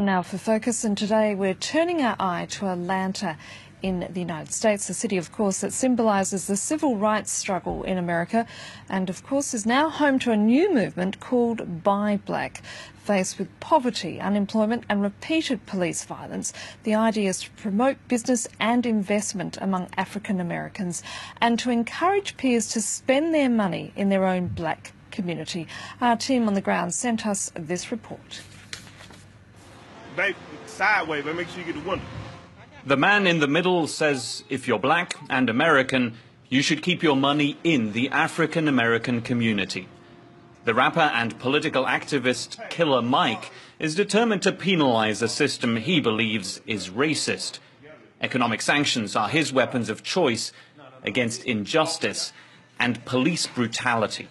Now for Focus, and today we're turning our eye to Atlanta in the United States, a city, of course, that symbolises the civil rights struggle in America and, of course, is now home to a new movement called Buy Black. Faced with poverty, unemployment and repeated police violence, the idea is to promote business and investment among African Americans and to encourage peers to spend their money in their own black community. Our team on the ground sent us this report. Sideways, but make sure you get the window. The man in the middle says if you're black and American, you should keep your money in the African American community. The rapper and political activist Killer Mike is determined to penalize a system he believes is racist. Economic sanctions are his weapons of choice against injustice and police brutality.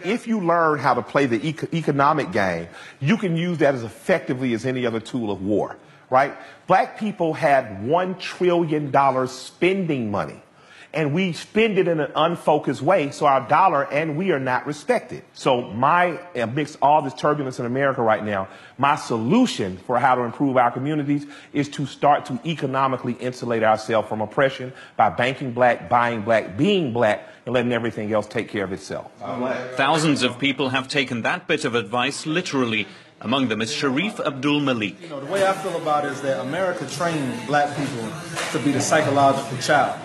If you learn how to play the economic game, you can use that as effectively as any other tool of war, right? Black people had $1 trillion spending money, and we spend it in an unfocused way, so our dollar and we are not respected. So amidst all this turbulence in America right now, my solution for how to improve our communities is to start to economically insulate ourselves from oppression by banking black, buying black, being black, and letting everything else take care of itself. Thousands of people have taken that bit of advice literally. Among them is Sharif Abdul Malik. The way I feel about it is that America trained black people to be the psychological child.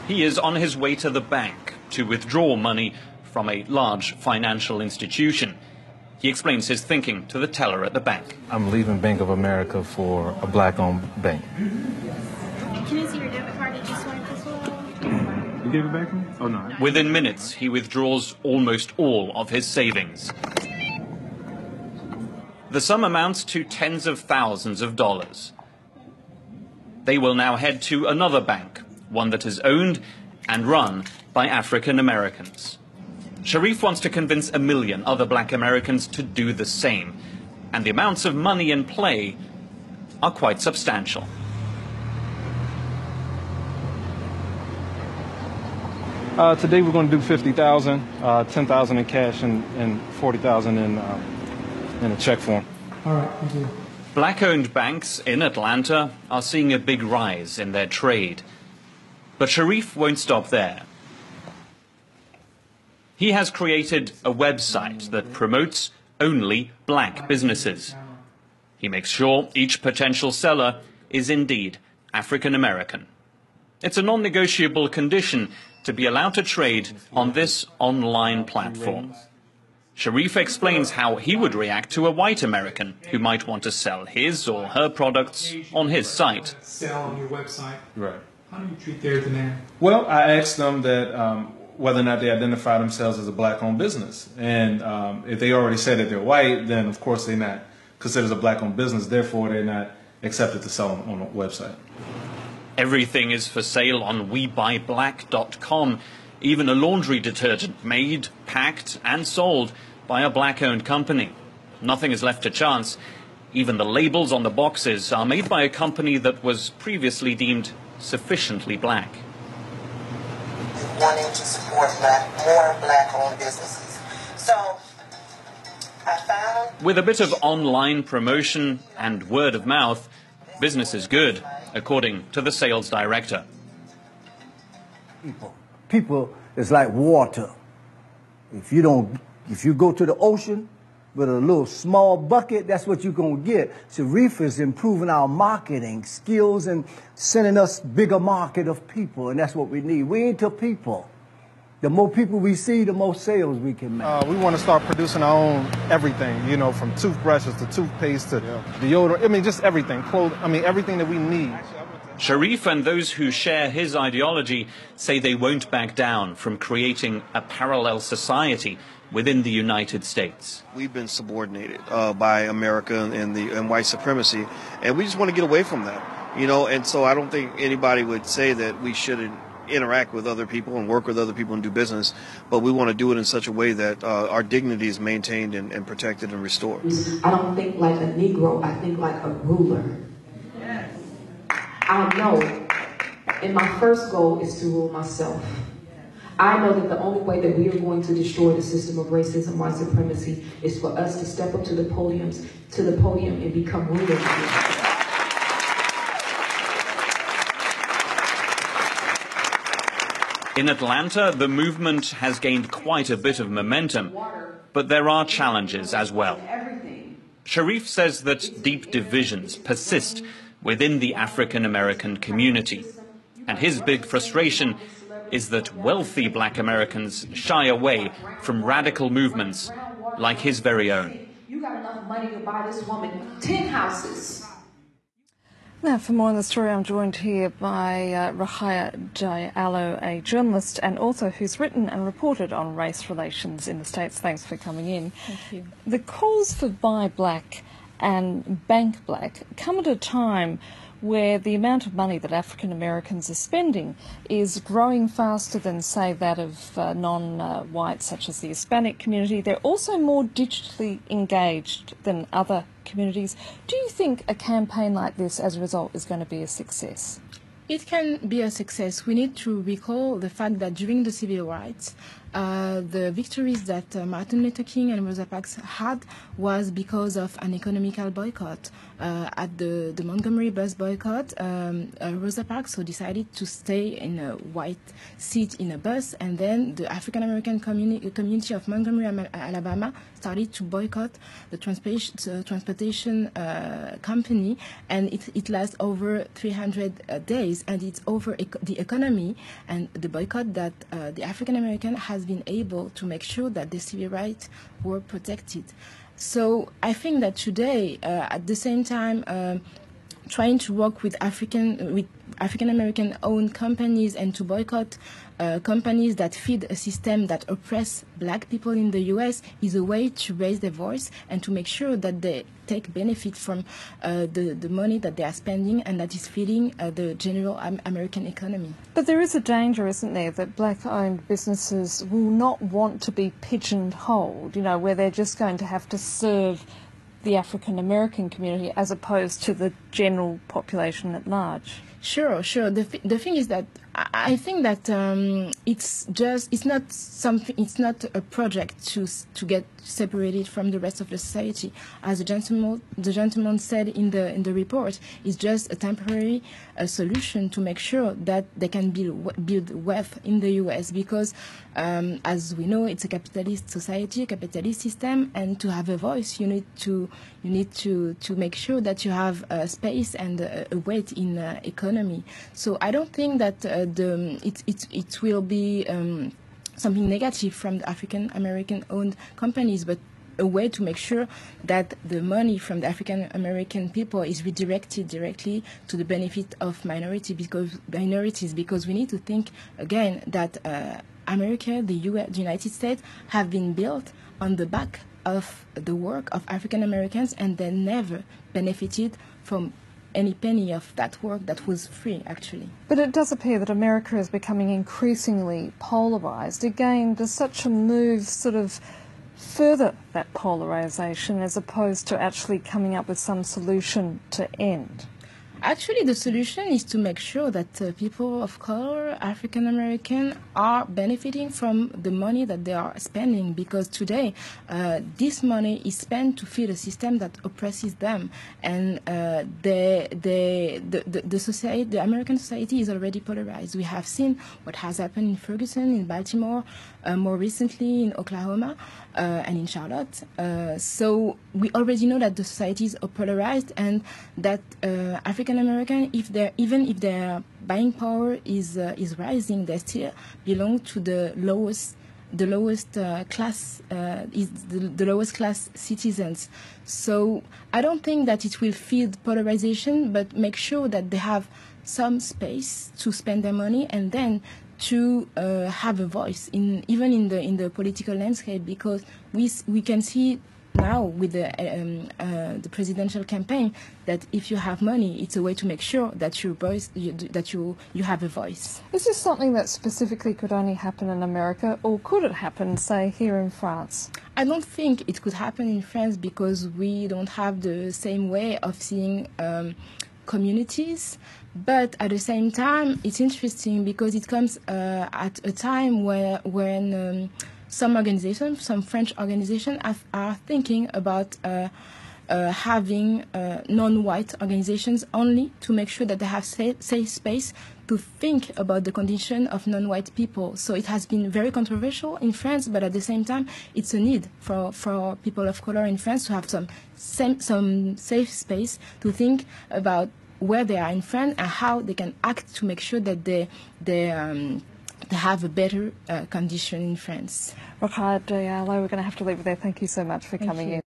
He is on his way to the bank to withdraw money from a large financial institution. He explains his thinking to the teller at the bank. I'm leaving Bank of America for a black-owned bank. Can I see your debit card? Did you swipe this one? You gave it back to me? Oh, no. Within minutes, he withdraws almost all of his savings. The sum amounts to tens of thousands of dollars. They will now head to another bank, one that is owned and run by African Americans. Sharif wants to convince 1 million other black Americans to do the same, and the amounts of money in play are quite substantial. Today we're going to do 50,000, 10,000 in cash and 40,000 in a check form. All right, thank you. Black-owned banks in Atlanta are seeing a big rise in their trade. But Sharif won't stop there. He has created a website that promotes only black businesses. He makes sure each potential seller is indeed African American. It's a non-negotiable condition to be allowed to trade on this online platform. Sharif explains how he would react to a white American who might want to sell his or her products on his site. Sell on your website. Right. How do you treat their demand? Well, I asked them that whether or not they identify themselves as a black-owned business. And if they already say that they're white, then of course they're not considered as a black-owned business. Therefore, they're not accepted to sell on a website. Everything is for sale on WeBuyBlack.com. Even a laundry detergent made, packed and sold by a black-owned company. Nothing is left to chance. Even the labels on the boxes are made by a company that was previously deemed sufficiently black. Wanting to support more black-owned businesses. So I found... With a bit of online promotion and word of mouth, business is good, according to the sales director. People is like water. If you go to the ocean with a little small bucket, that's what you're going to get. Sharif is improving our marketing skills and sending us bigger market of people, and that's what we need. We into people. The more people we see, the more sales we can make. We want to start producing our own everything, you know, from toothbrushes to toothpaste to deodorant. I mean, just everything. Everything that we need. Sharif and those who share his ideology say they won't back down from creating a parallel society within the United States. We've been subordinated by America and white supremacy, and we just want to get away from that, you know. And so I don't think anybody would say that we shouldn't interact with other people and work with other people and do business, but we want to do it in such a way that our dignity is maintained and protected and restored. I don't think like a Negro, I think like a ruler. I know, and my first goal is to rule myself. I know that the only way that we are going to destroy the system of racism, white supremacy, is for us to step up to the podium and become rulers. In Atlanta, the movement has gained quite a bit of momentum, but there are challenges as well. Sharif says that deep divisions persist within the African American community, and his big frustration is that wealthy black Americans shy away from radical movements like his very own. You got enough money to buy this woman 10 houses. Now, for more on the story, I'm joined here by Rahaya Diallo, a journalist and author who's written and reported on race relations in the States. Thanks for coming in. Thank you. The calls for Buy Black and Bank Black come at a time where the amount of money that African Americans are spending is growing faster than, say, that of non-whites, such as the Hispanic community. They're also more digitally engaged than other communities. Do you think a campaign like this, as a result, is going to be a success? It can be a success. We need to recall the fact that during the civil rights, the victories that Martin Luther King and Rosa Parks had was because of an economical boycott. At the Montgomery bus boycott, Rosa Parks decided to stay in a white seat in a bus, and then the African American community of Montgomery, Alabama, started to boycott the transportation company, and it lasts over 300 days, and it's over the economy and the boycott that the African American has been able to make sure that the civil rights were protected. So I think that today, at the same time, trying to work with African American owned companies and to boycott companies that feed a system that oppress black people in the U.S. is a way to raise their voice and to make sure that they take benefit from the money that they are spending and that is feeding the general American economy. But there is a danger, isn't there, that black-owned businesses will not want to be pigeonholed, you know, where they're just going to have to serve the African American community as opposed to the general population at large. Sure. The thing is that I think that it's not a project to get separated from the rest of the society. As the gentleman said in the report, it's just a temporary solution to make sure that they can build wealth in the U.S. because, as we know, it's a capitalist society, a capitalist system, and to have a voice, you need to make sure that you have space and a weight in economy. So I don't think that it will be something negative from the African American owned companies, but a way to make sure that the money from the African American people is redirected directly to the benefit of minorities, because we need to think again that America, the United States, have been built on the back of the work of African Americans, and they never benefited from any penny of that work that was free, actually. But it does appear that America is becoming increasingly polarised. Again, does such a move sort of further that polarisation as opposed to actually coming up with some solution to end? Actually, the solution is to make sure that people of color, African American, are benefiting from the money that they are spending, because today this money is spent to feed a system that oppresses them, and the society, the American society, is already polarized. We have seen what has happened in Ferguson, in Baltimore, more recently in Oklahoma, and in Charlotte. So we already know that the societies are polarized, and that African American, even if their buying power is rising, they still belong to the lowest class, is the lowest class citizens. So I don't think that it will feed polarization, but make sure that they have some space to spend their money, and then to have a voice even in the political landscape, because we can see now with the presidential campaign that if you have money, it's a way to make sure that you have a voice. Is this something that specifically could only happen in America, or could it happen, say, here in France? I don't think it could happen in France, because we don't have the same way of seeing communities. But at the same time, it's interesting because it comes at a time when some organizations, some French organizations, are thinking about having non-white organizations only to make sure that they have safe space to think about the condition of non-white people. So it has been very controversial in France, but at the same time, it's a need for people of color in France to have some safe space to think about where they are in France and how they can act to make sure that they have a better condition in France. Rokhaya Diallo, we're going to have to leave it there. Thank you so much for coming in.